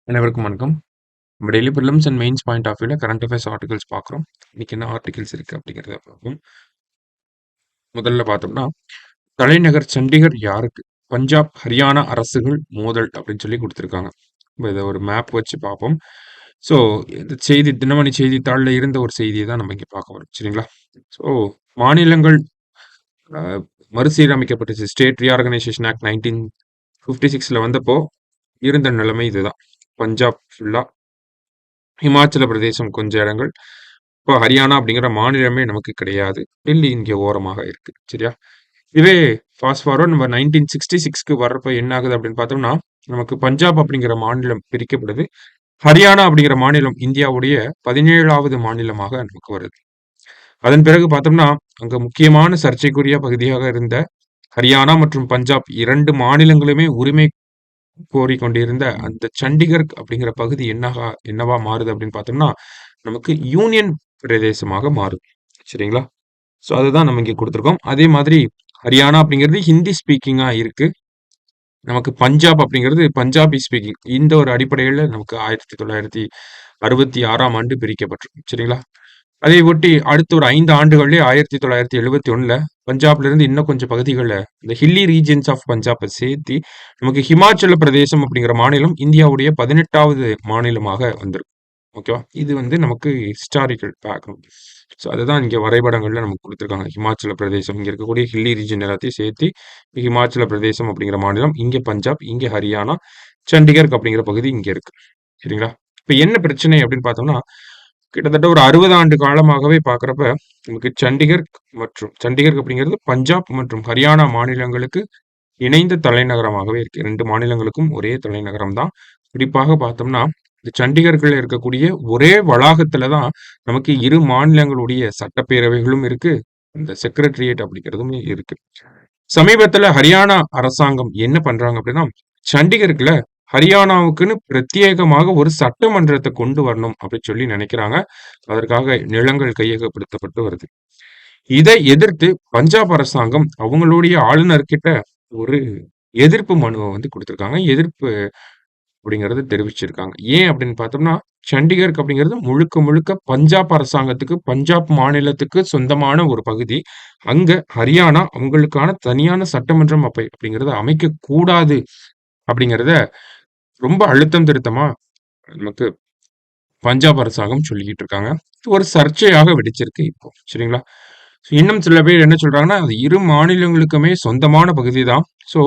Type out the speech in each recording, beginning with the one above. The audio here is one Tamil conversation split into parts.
அனைவருக்கும் வணக்கம். நம்ம daily prelims and mains point of வியூல கரண்ட் அஃபேர்ஸ் ஆர்டிகல்ஸ் பார்க்குறோம். இன்னைக்கு என்ன ஆர்டிகல்ஸ் இருக்கு அப்படிங்கிறத பார்ப்போம். முதல்ல பார்த்தோம்னா, தலைநகர் சண்டிகர் யாருக்கு? பஞ்சாப், ஹரியானா அரசுகள் மோதல் அப்படின்னு சொல்லி கொடுத்துருக்காங்க. இதை ஒரு மேப் வச்சு பார்ப்போம். ஸோ இந்த செய்தி தினமணி செய்தித்தாளில் இருந்த ஒரு செய்தியை தான் நம்ம இங்கே பார்க்க வரோம். சரிங்களா? ஸோ மாநிலங்கள் அஹ், மறுசீரமைக்கப்பட்டுச்சு. ஸ்டேட் ரீஆர்கனைசேஷன் ஆக்ட் 1956 வந்தப்போ இருந்த நிலைமை இதுதான். பஞ்சாப் ஃபுல்லா, ஹிமாச்சல பிரதேசம் கொஞ்சம் இடங்கள். இப்போ ஹரியானா அப்படிங்கிற மாநிலமே நமக்கு கிடையாது. டெல்லி இங்கே ஓரமாக இருக்கு. சரியா? இதுவே ஃபாஸ்ட் ஃபார்வர்ட் நம்ம 1966க்கு வர்றப்ப என்ன ஆகுது அப்படின்னு பார்த்தோம்னா, நமக்கு பஞ்சாப் அப்படிங்கிற மாநிலம் பிரிக்கப்படுது. ஹரியானா அப்படிங்கிற மாநிலம் இந்தியாவுடைய 17வது மாநிலமாக நமக்கு வருது. அதன் பிறகு பார்த்தோம்னா, அங்க முக்கியமான சர்ச்சைக்குரிய பகுதியாக இருந்த ஹரியானா மற்றும் பஞ்சாப் 2 மாநிலங்களுமே உரிமை கோரிக்கொண்டிருந்த அந்த சண்டிகர் அப்படிங்கிற பகுதி என்னவா மாறுது அப்படின்னு பார்த்தோம்னா, நமக்கு யூனியன் பிரதேசமாக மாறுது. சரிங்களா? ஸோ அதுதான் நம்ம இங்க கொடுத்துருக்கோம். அதே மாதிரி ஹரியானா அப்படிங்கிறது ஹிந்தி ஸ்பீக்கிங்கா இருக்கு. நமக்கு பஞ்சாப் அப்படிங்கிறது பஞ்சாபி ஸ்பீக்கிங். இந்த ஒரு அடிப்படையில நமக்கு 1966ஆம் ஆண்டு பிரிக்கப்பட்டிருக்கும். சரிங்களா? அதை ஒட்டி அடுத்த ஒரு 5 ஆண்டுகள்லயே 1971ல பஞ்சாப்ல இருந்து இன்னும் கொஞ்சம் பகுதிகள இந்த ஹில்லி ரீஜியன்ஸ் ஆஃப் பஞ்சாபை சேர்த்தி நமக்கு ஹிமாச்சல பிரதேசம் அப்படிங்கிற மாநிலம் இந்தியாவுடைய 18வது மாநிலமாக வந்திருக்கு. ஓகேவா? இது வந்து நமக்கு ஹிஸ்டாரிக்கல் பேக்ரவுண்ட். ஸோ அதுதான் இங்க வரைபடங்கள்ல நமக்கு கொடுத்துருக்காங்க. ஹிமாச்சல பிரதேசம் இங்க இருக்கக்கூடிய ஹில்லி ரீஜன் எல்லாத்தையும் சேர்த்து ஹிமாச்சல பிரதேசம் அப்படிங்கிற மாநிலம், இங்க பஞ்சாப், இங்க ஹரியானா, சண்டிகர் அப்படிங்கிற பகுதி இங்க இருக்கு. சரிங்களா? இப்ப என்ன பிரச்சனை அப்படின்னு பார்த்தோம்னா, கிட்டத்தட்ட ஒரு 60 ஆண்டு காலமாகவே பார்க்குறப்ப நமக்கு சண்டிகர் அப்படிங்கிறது பஞ்சாப் மற்றும் ஹரியானா மாநிலங்களுக்கு இணைந்த தலைநகரமாகவே இருக்கு. 2 மாநிலங்களுக்கும் ஒரே தலைநகரம் தான். குறிப்பாக பார்த்தோம்னா, இந்த சண்டிகர்ல இருக்கக்கூடிய ஒரே வளாகத்துல தான் நமக்கு 2 மாநிலங்களுடைய சட்டப்பேரவைகளும் இருக்கு. இந்த செக்ரட்டரியேட் அப்படிங்கிறதும் இருக்கு. சமீபத்துல ஹரியானா அரசாங்கம் என்ன பண்றாங்க அப்படின்னா, சண்டிகர்ல ஹரியானாவுக்குன்னு பிரத்யேகமாக ஒரு சட்டமன்றத்தை கொண்டு வரணும் அப்படின்னு சொல்லி நினைக்கிறாங்க. அதற்காக நிலங்கள் கையகப்படுத்தப்பட்டு வருது. இதை எதிர்த்து பஞ்சாப் அரசாங்கம் அவங்களுடைய ஆளுநர்கிட்ட ஒரு எதிர்ப்பு மனுவை வந்து கொடுத்திருக்காங்க. எதிர்ப்பு அப்படிங்கறத தெரிவிச்சிருக்காங்க. ஏன் அப்படின்னு பார்த்தோம்னா, சண்டிகர் அப்படிங்கிறது முழுக்க முழுக்க பஞ்சாப் அரசாங்கத்துக்கு, பஞ்சாப் மாநிலத்துக்கு சொந்தமான ஒரு பகுதி. அங்க ஹரியானா அவங்களுக்கான தனியான சட்டமன்றம் அப்படிங்கறத அமைக்க கூடாது அப்படிங்கறத ரொம்ப அழுத்தம் திருத்தமா நமக்கு பஞ்சாப் அரசாங்கம் சொல்லிக்கிட்டு இருக்காங்க. ஒரு சர்ச்சையாக வெடிச்சிருக்கு இப்போ. சரிங்களா? இன்னும் சில பேர் என்ன சொல்றாங்கன்னா, அது 2 மாநிலங்களுக்குமே சொந்தமான பகுதி தான். ஸோ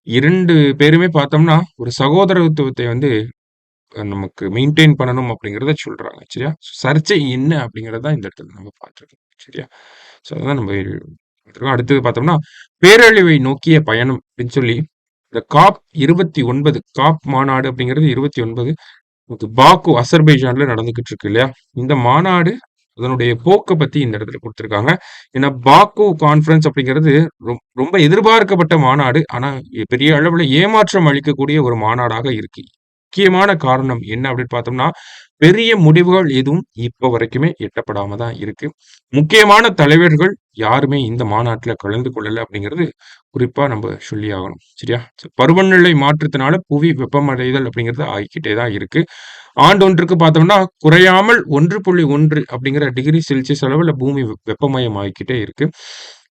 2 பேருமே பார்த்தோம்னா, ஒரு சகோதரத்துவத்தை வந்து நமக்கு மெயின்டெயின் பண்ணணும் அப்படிங்கிறத சொல்றாங்க. சரியா? சர்ச்சை என்ன அப்படிங்கிறத தான் இந்த இடத்துல நம்ம பார்த்துருக்கோம். சரியா? ஸோ அதான் நம்ம பார்த்துருக்கோம். அடுத்தது பார்த்தோம்னா, பேரழிவை நோக்கிய பயணம் அப்படின்னு சொல்லி இந்த காப் மாநாடு அப்படிங்கிறது 29 பாக்கு அசர்பைஜான்ல நடந்துகிட்டு இருக்கு இல்லையா? இந்த மாநாடு அதனுடைய போக்க பத்தி இந்த இடத்துல கொடுத்திருக்காங்க. ஏன்னா பாக்கு கான்ஃபரன்ஸ் அப்படிங்கிறது ரொம்ப எதிர்பார்க்கப்பட்ட மாநாடு. ஆனா பெரிய அளவுல ஏமாற்றம் அளிக்கக்கூடிய ஒரு மாநாடாக இருக்கு. முக்கியமான காரணம் என்ன அப்படின்னு பார்த்தோம்னா, பெரிய முடிவுகள் எதுவும் இப்ப வரைக்குமே எட்டப்படாம தான் இருக்கு. முக்கியமான தலைவர்கள் யாருமே இந்த மாநாட்டுல கலந்து கொள்ளல அப்படிங்கிறது குறிப்பா நம்ம சொல்லி ஆகணும். சரியா? பருவநிலை மாற்றத்தினால புவி வெப்பமடைதல் அப்படிங்கிறது ஆகிக்கிட்டே தான் இருக்கு. ஆண்டொன்றுக்கு பார்த்தோம்னா குறையாமல் 1.1 அப்படிங்கிற டிகிரி செல்சியஸ் அளவுல பூமி வெப்பமயம் ஆகிக்கிட்டே இருக்கு.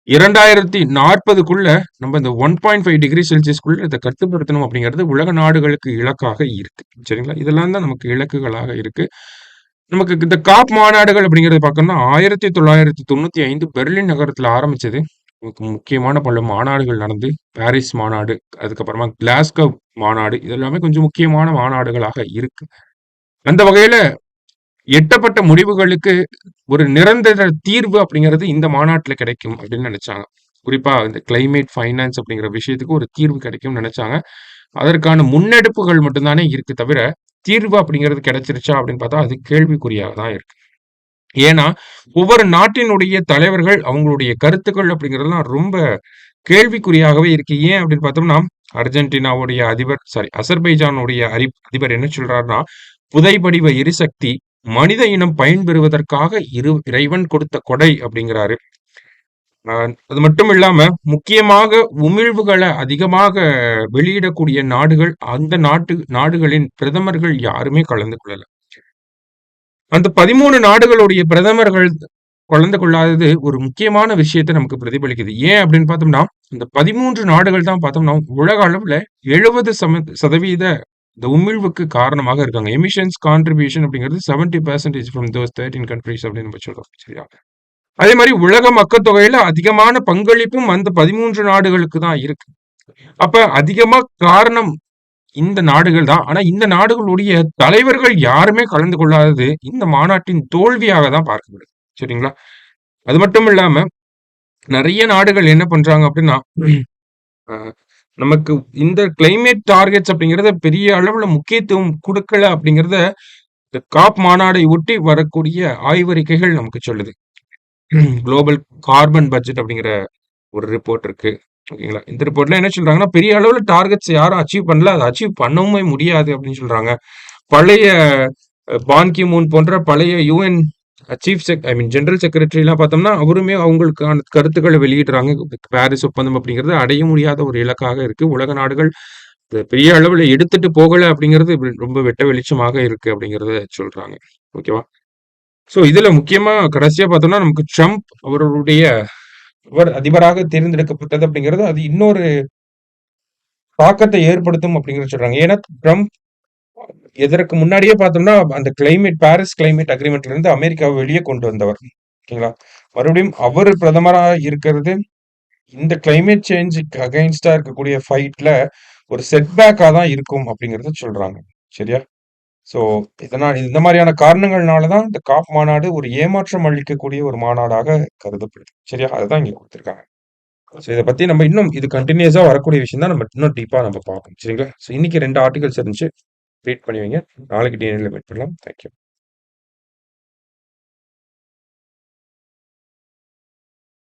2040க்குள்ள நம்ம இந்த 1.5 டிகிரி செல்சியஸ்க்குள்ள இதை கட்டுப்படுத்தணும் அப்படிங்கிறது உலக நாடுகளுக்கு இலக்காக இருக்கு. சரிங்களா? இதெல்லாம் தான் நமக்கு இலக்குகளாக இருக்கு. நமக்கு இந்த காப் மாநாடுகள் அப்படிங்கிறது பார்க்கணும்னா 1995 பெர்லின் நகரத்துல ஆரம்பிச்சது. நமக்கு முக்கியமான பல மாநாடுகள் நடந்து, பாரிஸ் மாநாடு, அதுக்கப்புறமா கிளாஸ்கோ மாநாடு, இதெல்லாமே கொஞ்சம் முக்கியமான மாநாடுகளாக இருக்கு. அந்த வகையில எட்டப்பட்ட முடிவுகளுக்கு ஒரு நிரந்தர தீர்வு அப்படிங்கிறது இந்த மாநாட்டுல கிடைக்கும் அப்படின்னு நினைச்சாங்க. குறிப்பா இந்த கிளைமேட் ஃபைனான்ஸ் அப்படிங்கிற விஷயத்துக்கு ஒரு தீர்வு கிடைக்கும்னு நினைச்சாங்க. அதற்கான முன்னெடுப்புகள் மட்டும்தானே இருக்கு தவிர, தீர்வு அப்படிங்கிறது கிடைச்சிருச்சா அப்படின்னு பார்த்தா அது கேள்விக்குறியாக தான் இருக்கு. ஏன்னா, ஒவ்வொரு நாட்டினுடைய தலைவர்கள் அவங்களுடைய கருத்துக்கள் அப்படிங்கிறதெல்லாம் ரொம்ப கேள்விக்குறியாகவே இருக்கு. ஏன் அப்படின்னு பார்த்தோம்னா, அர்ஜென்டினாவுடைய அசர்பைஜானுடைய அதிபர் என்ன சொல்றாருன்னா, புதைபடிவ எரிசக்தி மனித இனம் பயன்பெறுவதற்காக இறைவன் கொடுத்த கொடை அப்படிங்கிறாரு. அது மட்டும் இல்லாம முக்கியமாக உமிழ்வுகளை அதிகமாக வெளியிடக்கூடிய நாடுகள், அந்த நாடுகளின் பிரதமர்கள் யாருமே கலந்து கொள்ளல. அந்த 13 நாடுகளுடைய பிரதமர்கள் கலந்து கொள்ளாதது ஒரு முக்கியமான விஷயத்த நமக்கு பிரதிபலிக்குது. ஏன் அப்படின்னு பார்த்தோம்னா, இந்த 13 நாடுகள் தான் பார்த்தோம்னா, உலக அளவுல 70% இந்த உமிழ்வுக்கு காரணமாக இருக்காங்க. எமிஷன்ஸ் கான்ட்ரிபியூஷன் அப்படிங்கிறது 70% ஃப்ரம் தோஸ் 13 கண்ட்ரீஸ் அப்படின்னு நம்ம சொல்றோம். சரியா? அதே மாரி உலக மக்கள் தொகையில அதிகமான பங்களிப்பும் அந்த 13 நாடுகளுக்கு தான் இருக்கு. அப்ப அதிகமா காரணம் இந்த நாடுகள் தான். ஆனா இந்த நாடுகளுடைய தலைவர்கள் யாருமே கலந்து கொள்ளாதது இந்த மாநாட்டின் தோல்வியாக தான் பார்க்கப்படுது. சரிங்களா? அது மட்டும் இல்லாம நெறைய நாடுகள் என்ன பண்றாங்க அப்படின்னா, அ நமக்கு இந்த கிளைமேட் டார்கெட்ஸ் அப்படிங்கிறத பெரிய அளவுல முக்கியத்துவம் குடுக்கல அப்படிங்கிறத இந்த காப் மாநாடை ஒட்டி வரக்கூடிய ஆய்வறிக்கைகள் நமக்கு சொல்லுது. குளோபல் கார்பன் பட்ஜெட் அப்படிங்கிற ஒரு ரிப்போர்ட் இருக்கு. ஓகேங்களா? இந்த ரிப்போர்ட்ல என்ன சொல்றாங்கன்னா, பெரிய அளவுல டார்கெட்ஸ் யாரும் அச்சீவ் பண்ணல. அத அச்சீவ் பண்ணவும் முடியாது அப்படின்னு சொல்றாங்க. பழைய பான் கி மூன் போன்ற பழைய யுஎன் ஜெனரல் செக்ரட்டரிலாம் பார்த்தோம்னா, அவருமே அவங்களுக்கான கருத்துக்கள வெளியிடுறாங்க. பாரிஸ் ஒப்பந்தம் அப்படிங்கிறது அடைய முடியாத ஒரு இலக்காக இருக்கு. உலக நாடுகள் இத பெரிய அளவுல எடுத்துட்டு போகல அப்படிங்கிறது ரொம்ப வெட்ட வெளிச்சமாக இருக்கு அப்படிங்கிறத சொல்றாங்க. ஓகேவா? ஸோ இதுல முக்கியமா கடைசியா பார்த்தோம்னா, நமக்கு ட்ரம்ப் அவர்களுடைய அவர் அதிபராக தேர்ந்தெடுக்கப்பட்டது அப்படிங்கிறது, அது இன்னொரு தாக்கத்தை ஏற்படுத்தும் அப்படிங்கிறத சொல்றாங்க. ஏன்னா, ட்ரம்ப் இதற்கு முன்னாடியே பார்த்தோம்னா, அந்த பாரிஸ் கிளைமேட் அக்ரீமெண்ட்ல இருந்து அமெரிக்காவ வெளிய கொண்டு வந்தவர். ஓகேங்களா? மறுபடியும் அவரு பிரதமரா இருக்கிறது, இந்த கிளைமேட் சேஞ்சுக்கு அகைன்ஸ்டா இருக்கக்கூடிய ஃபைட்ல ஒரு செட்பேக்கா தான் இருக்கும் அப்படிங்கிறத சொல்றாங்க. சரியா? ஸோ இந்த மாரியான காரணங்கள்னால தான் இந்த காப் மாநாடு ஒரு ஏமாற்றம் அளிக்கக்கூடிய ஒரு மாநாடாக கருதப்படுது. சரியா? அதுதான் இங்க குடுத்திருக்காங்க. ஸோ இத பத்தி நம்ம இன்னும் இது கன்டினியூஸா வரக்கூடிய விஷயம் தான். நம்ம இன்னும் டீப்பா நம்ம பார்ப்போம். சரிங்களா? ஸோ இன்னைக்கு 2 ஆர்டிகல்ஸ் இருந்துச்சு. ரீட் பண்ணி வைங்க. நாளைக்கு டிஎன்ஏல மீட் பண்ணலாம். Thank you.